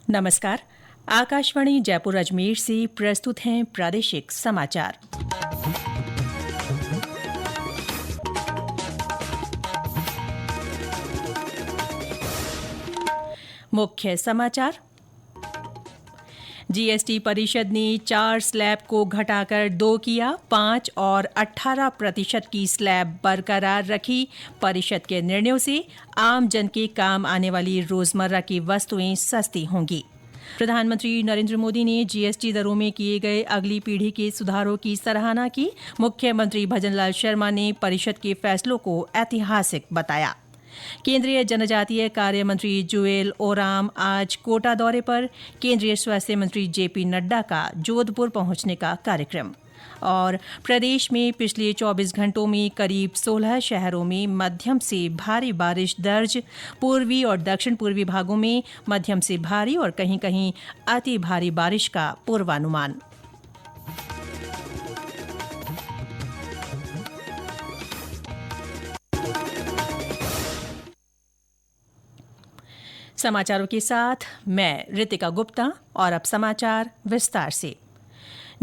नमस्कार। आकाशवाणी जयपुर अजमेर से प्रस्तुत हैं प्रादेशिक समाचार। मुख्य समाचार। जीएसटी परिषद ने 4 स्लैब को घटाकर 2 किया, 5 और 18% की स्लैब बरकरार रखी। परिषद के निर्णयों से आम जन के काम आने वाली रोजमर्रा की वस्तुएं सस्ती होंगी। प्रधानमंत्री नरेंद्र मोदी ने जीएसटी दरों में किए गए अगली पीढ़ी के सुधारों की सराहना की। मुख्यमंत्री भजनलाल शर्मा ने परिषद के फैसलों को ऐतिहासिक बताया। केंद्रीय जनजातीय कार्य मंत्री जुएल ओराम आज कोटा दौरे पर। केंद्रीय स्वास्थ्य मंत्री जेपी नड्डा का जोधपुर पहुंचने का कार्यक्रम। और प्रदेश में पिछले 24 घंटों में करीब 16 शहरों में मध्यम से भारी बारिश दर्ज। पूर्वी और दक्षिण पूर्वी भागों में मध्यम से भारी और कहीं कहीं अति भारी बारिश का पूर्वानुमान। समाचारों के साथ मैं ऋतिका गुप्ता। और अब समाचार विस्तार से।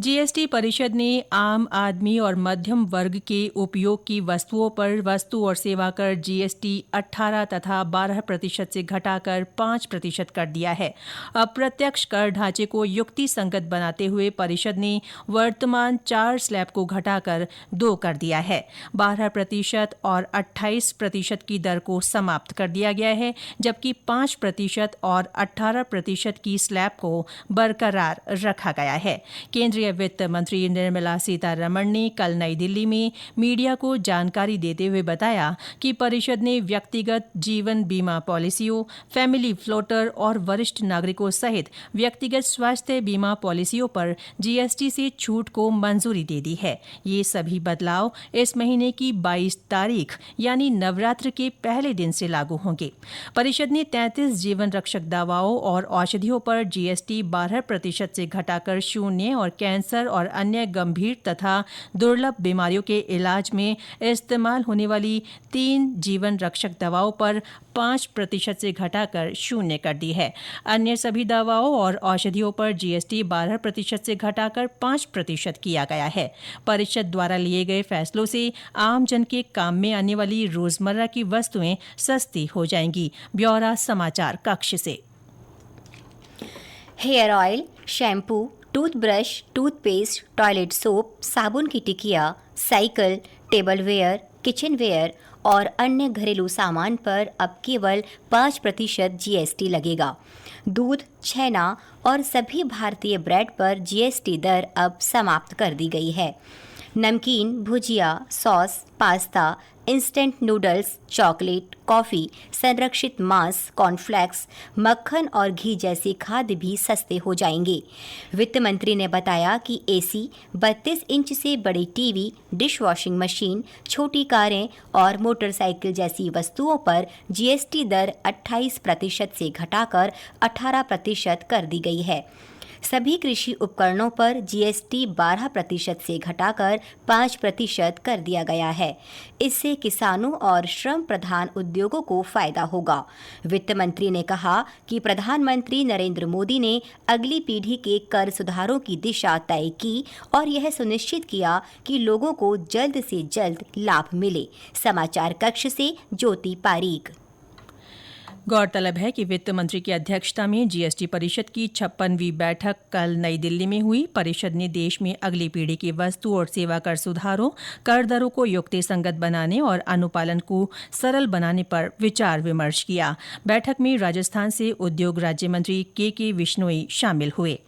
जीएसटी परिषद ने आम आदमी और मध्यम वर्ग के उपयोग की वस्तुओं पर वस्तु और सेवा कर जीएसटी 18 तथा 12% से घटाकर 5% कर दिया है। अप्रत्यक्ष कर ढांचे को युक्ति संगत बनाते हुए परिषद ने वर्तमान 4 स्लैब को घटाकर 2 कर दिया है। 12% और 28% की दर को समाप्त कर दिया गया है, जबकि 5% और 18% की स्लैब को बरकरार रखा गया है। केंद्रीय वित्त मंत्री निर्मला सीतारमण ने कल नई दिल्ली में मीडिया को जानकारी देते हुए बताया कि परिषद ने व्यक्तिगत जीवन बीमा पॉलिसियों, फैमिली फ्लोटर और वरिष्ठ नागरिकों सहित व्यक्तिगत स्वास्थ्य बीमा पॉलिसियों पर जीएसटी से छूट को मंजूरी दे दी है। ये सभी बदलाव इस महीने की 22 तारीख यानी नवरात्र के पहले दिन से लागू होंगे। परिषद ने 33 जीवन रक्षक दवाओं और औषधियों पर जीएसटी 12% से घटाकर 0 और कैंसर और अन्य गंभीर तथा दुर्लभ बीमारियों के इलाज में इस्तेमाल होने वाली 3 जीवन रक्षक दवाओं पर 5% से घटाकर 0 कर दी है। अन्य सभी दवाओं और औषधियों पर जीएसटी 12% से घटाकर 5% किया गया है। परिषद द्वारा लिए गए फैसलों से आम जन के काम में आने वाली रोजमर्रा की वस्तुएं सस्ती हो जाएंगी। ब्यौरा समाचार कक्ष से। Hair oil, shampoo, toothbrush, toothpaste, toilet soap, साबुन की टिकिया, साइकिल, टेबलवेयर, किचनवेयर और अन्य घरेलू सामान पर अब केवल 5% जीएसटी लगेगा। दूध, छेना और सभी भारतीय ब्रेड पर जीएसटी दर अब समाप्त कर दी गई है। नमकीन, bhujia, sauce, pasta, instant noodles, chocolate, coffee, संरक्षित मांस, कॉर्नफ्लेक्स, मक्खन और घी जैसे खाद्य भी सस्ते हो जाएंगे। वित्त मंत्री ने बताया कि एसी, 32 इंच से बड़ी टीवी, डिश वॉशिंग मशीन, छोटी कारें और मोटरसाइकिल जैसी वस्तुओं पर जीएसटी दर 28% से घटाकर 18% कर दी गई है। सभी कृषि उपकरणों पर जीएसटी 12% से घटाकर 5% कर दिया गया है। इससे किसानों और श्रम प्रधान उद्योगों को फायदा होगा। वित्त मंत्री ने कहा कि प्रधानमंत्री नरेंद्र मोदी ने अगली पीढ़ी के कर सुधारों की दिशा तय की और यह सुनिश्चित किया कि लोगों को जल्द से जल्द लाभ मिले। समाचार कक्ष से ज्योति पारीक। गौरतलब है कि वित्त मंत्री की अध्यक्षता में जीएसटी परिषद की 56वीं बैठक कल नई दिल्ली में हुई। परिषद ने देश में अगली पीढ़ी की वस्तु और सेवा कर सुधारों, कर दरों को युक्तिसंगत बनाने और अनुपालन को सरल बनाने पर विचार विमर्श किया। बैठक में राजस्थान से उद्योग राज्य मंत्री के विश्नोई शामिल हुए।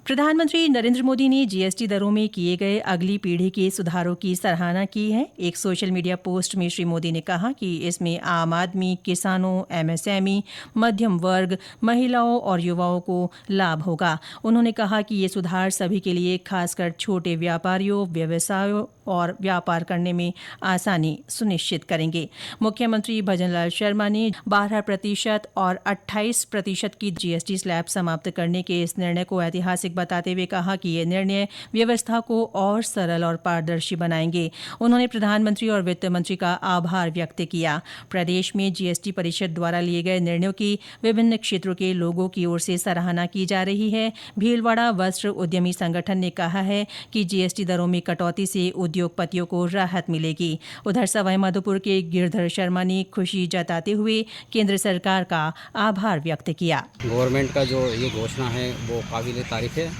प्रधानमंत्री नरेंद्र मोदी ने जीएसटी दरों में किए गए अगली पीढ़ी के सुधारों की सराहना की है। एक सोशल मीडिया पोस्ट में श्री मोदी ने कहा कि इसमें आम आदमी, किसानों, एमएसएमई, मध्यम वर्ग, महिलाओं और युवाओं को लाभ होगा। उन्होंने कहा कि ये सुधार सभी के लिए, खासकर छोटे व्यापारियों, व्यवसायों और व्यापार करने में आसानी सुनिश्चित करेंगे। मुख्यमंत्री भजनलाल शर्मा ने 12% और 28% की जीएसटी स्लैब समाप्त करने के इस निर्णय को ऐतिहासिक ऐतिहासिक बताते हुए कहा कि ये निर्णय व्यवस्था को और सरल और पारदर्शी बनाएंगे। उन्होंने प्रधानमंत्री और वित्त मंत्री का आभार व्यक्त किया। प्रदेश में जीएसटी परिषद द्वारा लिए गए निर्णयों की विभिन्न क्षेत्रों के लोगों की ओर से सराहना की जा रही है। भीलवाड़ा वस्त्र उद्यमी संगठन ने कहा है कि जीएसटी दरों में कटौती से उद्योगपतियों को राहत मिलेगी। उधर सवाईमाधोपुर के गिरधर शर्मा ने खुशी जताते हुए केंद्र सरकार का आभार व्यक्त किया। गवर्नमेंट का जो ये घोषणा है वो काबिल तारीफ है।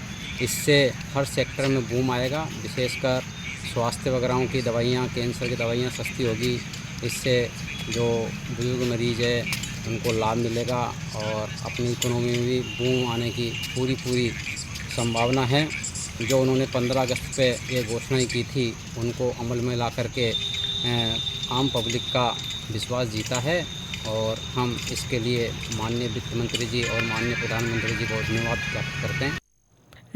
इससे हर सेक्टर में बूम आएगा, विशेषकर स्वास्थ्य वगैरह की दवाइयाँ, कैंसर की दवाइयाँ सस्ती होगी। इससे जो बुजुर्ग मरीज है उनको लाभ मिलेगा और अपनी इकोनॉमी में भी बूम आने की पूरी संभावना है। जो उन्होंने 15 अगस्त पे ये घोषणाएं की थी उनको अमल में ला करके आम पब्लिक का विश्वास जीता है और हम इसके लिए माननीय वित्त मंत्री जी और माननीय प्रधानमंत्री जी को धन्यवाद व्यक्त करते हैं।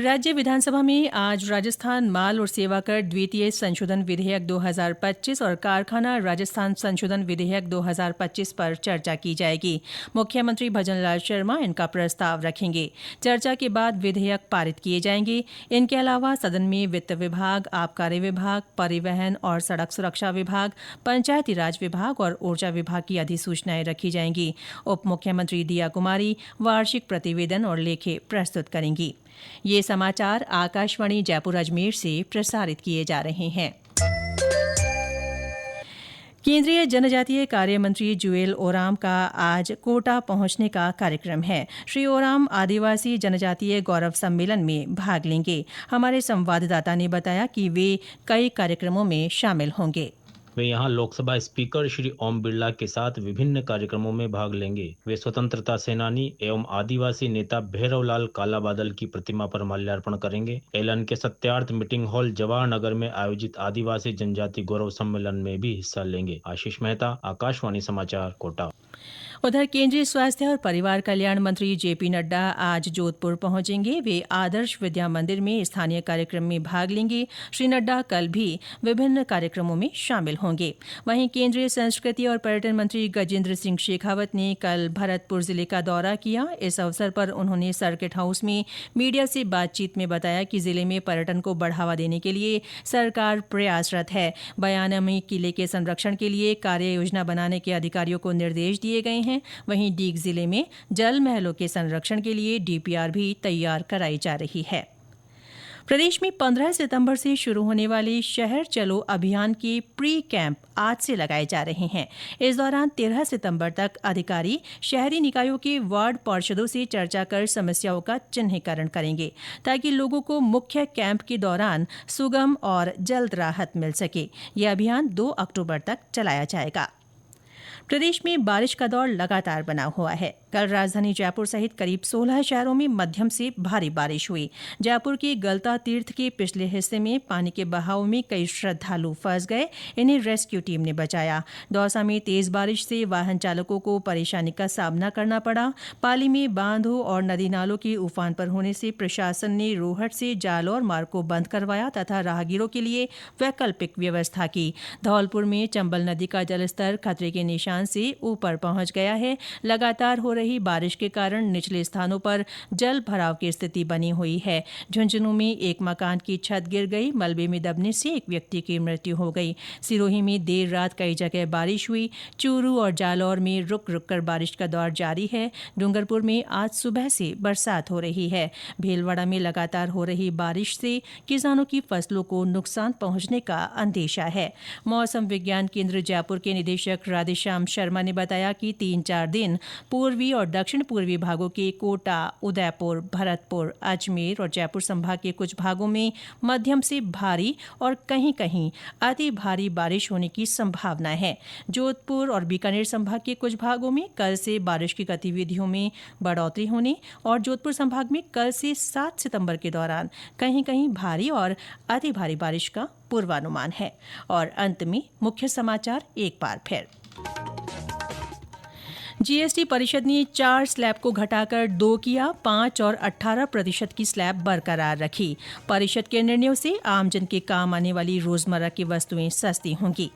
राज्य विधानसभा में आज राजस्थान माल और सेवा कर द्वितीय संशोधन विधेयक 2025 और कारखाना राजस्थान संशोधन विधेयक 2025 पर चर्चा की जाएगी। मुख्यमंत्री भजनलाल शर्मा इनका प्रस्ताव रखेंगे। चर्चा के बाद विधेयक पारित किए जाएंगे। इनके अलावा सदन में वित्त विभाग, आबकारी विभाग, परिवहन और सड़क सुरक्षा विभाग, पंचायती राज विभाग और ऊर्जा विभाग की अधिसूचनाएं रखी जाएंगी। उप मुख्यमंत्री दिया कुमारी वार्षिक प्रतिवेदन और लेखे प्रस्तुत करेंगी। ये समाचार आकाशवाणी जयपुर अजमेर से प्रसारित किए जा रहे हैं। केंद्रीय जनजातीय कार्य मंत्री जुएल ओराम का आज कोटा पहुंचने का कार्यक्रम है। श्री ओराम आदिवासी जनजातीय गौरव सम्मेलन में भाग लेंगे। हमारे संवाददाता ने बताया कि वे कई कार्यक्रमों में शामिल होंगे। वे यहाँ लोकसभा स्पीकर श्री ओम बिरला के साथ विभिन्न कार्यक्रमों में भाग लेंगे। वे स्वतंत्रता सेनानी एवं आदिवासी नेता भैरवलाल कालाबादल की प्रतिमा पर माल्यार्पण करेंगे। एलन के सत्यार्थ मीटिंग हॉल जवाहर नगर में आयोजित आदिवासी जनजाति गौरव सम्मेलन में भी हिस्सा लेंगे। आशीष मेहता, आकाशवाणी समाचार, कोटा। उधर केंद्रीय स्वास्थ्य और परिवार कल्याण मंत्री जेपी नड्डा आज जोधपुर पहुंचेंगे। वे आदर्श विद्या मंदिर में स्थानीय कार्यक्रम में भाग लेंगे। श्री नड्डा कल भी विभिन्न कार्यक्रमों में शामिल होंगे। वहीं केंद्रीय संस्कृति और पर्यटन मंत्री गजेंद्र सिंह शेखावत ने कल भरतपुर जिले का दौरा किया। इस अवसर पर उन्होंने सर्किट हाउस में मीडिया से बातचीत में बताया कि जिले में पर्यटन को बढ़ावा देने के लिए सरकार प्रयासरत है। बयाना किले के संरक्षण के लिए कार्य योजना बनाने के अधिकारियों को निर्देश दिए गए हैं। वहीं डीग जिले में जल महलों के संरक्षण के लिए डीपीआर भी तैयार कराई जा रही है। प्रदेश में 15 सितंबर से शुरू होने वाले शहर चलो अभियान के प्री कैंप आज से लगाए जा रहे हैं। इस दौरान 13 सितंबर तक अधिकारी शहरी निकायों के वार्ड पार्षदों से चर्चा कर समस्याओं का चिन्हीकरण करेंगे ताकि लोगों को मुख्य कैंप के दौरान सुगम और जल्द राहत मिल सके। यह अभियान 2 अक्टूबर तक चलाया जाएगा। प्रदेश में बारिश का दौर लगातार बना हुआ है। कल राजधानी जयपुर सहित करीब 16 शहरों में मध्यम से भारी बारिश हुई। जयपुर के गलता तीर्थ के पिछले हिस्से में पानी के बहाव में कई श्रद्धालु फंस गए। इन्हें रेस्क्यू टीम ने बचाया। दौसा में तेज बारिश से वाहन चालकों को परेशानी का सामना करना पड़ा। पाली में बांधों और नदी नालों के उफान पर होने से प्रशासन ने रोहट से जालौर मार्ग को बंद करवाया तथा राहगीरों के लिए वैकल्पिक व्यवस्था की। धौलपुर में चंबल नदी का जलस्तर खतरे के निशान से ऊपर पहुंच गया है। लगातार हो रही बारिश के कारण निचले स्थानों पर जल भराव की स्थिति बनी हुई है। झुंझुनू में एक मकान की छत गिर गई। मलबे में दबने से एक व्यक्ति की मृत्यु हो गई। सिरोही में देर रात कई जगह बारिश हुई। चूरू और जालौर में रुक रुक कर बारिश का दौर जारी है। डूंगरपुर में आज सुबह से बरसात हो रही है। भीलवाड़ा में लगातार हो रही बारिश से किसानों की फसलों को नुकसान पहुंचने का अंदेशा है। मौसम विज्ञान केंद्र जयपुर के निदेशक राधेश्याम शर्मा ने बताया कि 3-4 दिन पूर्वी और दक्षिण पूर्वी भागों के कोटा, उदयपुर, भरतपुर, अजमेर और जयपुर संभाग के कुछ भागों में मध्यम से भारी और कहीं-कहीं अति भारी बारिश होने की संभावना है। जोधपुर और बीकानेर संभाग के कुछ भागों में कल से बारिश की गतिविधियों में बढ़ोतरी होने और जोधपुर संभाग में कल से 7 सितंबर के दौरान कहीं-कहीं भारी और अति भारी बारिश का पूर्वानुमान है। और अंत में मुख्य समाचार एक बार फिर। जीएसटी परिषद ने 4 स्लैब को घटाकर 2 किया, 5 और 18% की स्लैब बरकरार रखी। परिषद के निर्णयों से आमजन के काम आने वाली रोजमर्रा की वस्तुएं सस्ती होंगी।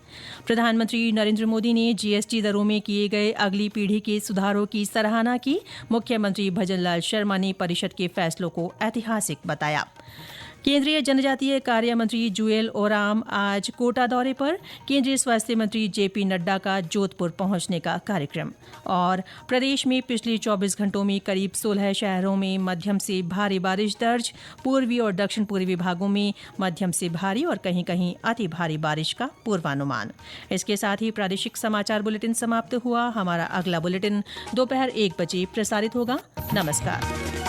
प्रधानमंत्री नरेंद्र मोदी ने जीएसटी दरों में किए गए अगली पीढ़ी के सुधारों की सराहना की। मुख्यमंत्री भजनलाल शर्मा ने परिषद के फैसलों को ऐतिहासिक बताया। केंद्रीय जनजातीय कार्य मंत्री जुएल ओराम आज कोटा दौरे पर। केंद्रीय स्वास्थ्य मंत्री जेपी नड्डा का जोधपुर पहुंचने का कार्यक्रम। और प्रदेश में पिछले 24 घंटों में करीब 16 शहरों में मध्यम से भारी बारिश दर्ज। पूर्वी और दक्षिण पूर्वी भागों में मध्यम से भारी और कहीं कहीं अति भारी बारिश का पूर्वानुमान। इसके साथ ही प्रादेशिक समाचार बुलेटिन समाप्त हुआ। हमारा अगला बुलेटिन दोपहर 1 बजे प्रसारित होगा। नमस्कार।